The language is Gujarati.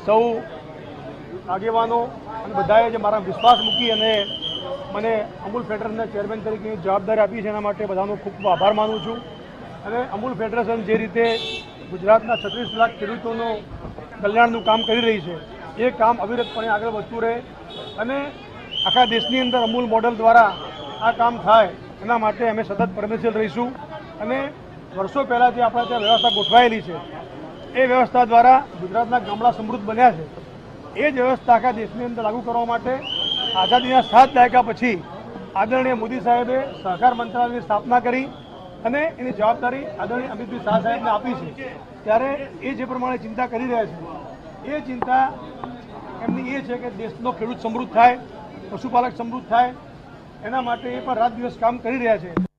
સૌ આગેવાનો અને બધાએ જે મારા વિશ્વાસ મૂકી અને મને અમૂલ ફેડરેશનના ચેરમેન તરીકેની જવાબદારી આપી છે એના માટે બધાનો ખૂબ ખૂબ આભાર માનું છું। અને અમૂલ ફેડરેશન જે રીતે ગુજરાતના 36 લાખ ખેડૂતોનું કલ્યાણનું કામ કરી રહી છે એ કામ અવિરતપણે આગળ વધતું રહે અને આખા દેશની અંદર અમૂલ મોડલ દ્વારા આ કામ થાય એના માટે અમે સતત પ્રયત્નશીલ રહીશું। અને વર્ષો પહેલાં જે આપણા ત્યાં વ્યવસ્થા ગોઠવાયેલી છે એ વ્યવસ્થા દ્વારા ગુજરાતના ગામડા સમૃદ્ધ બન્યા છે। એ જ વ્યવસ્થા આખા દેશની અંદર લાગુ કરવા માટે આઝાદીના 7 દાયકા પછી આદરણીય મોદી સાહેબે સહકાર મંત્રાલયની સ્થાપના કરી અને એની જવાબદારી આદરણીય અમિતભાઈ શાહ સાહેબને આપી છે। ત્યારે એ જે પ્રમાણે ચિંતા કરી રહ્યા છે એ ચિંતા એમની એ છે કે દેશનો ખેડૂત સમૃદ્ધ થાય, પશુપાલક સમૃદ્ધ થાય, એના માટે એ પણ રાત દિવસ કામ કરી રહ્યા છે।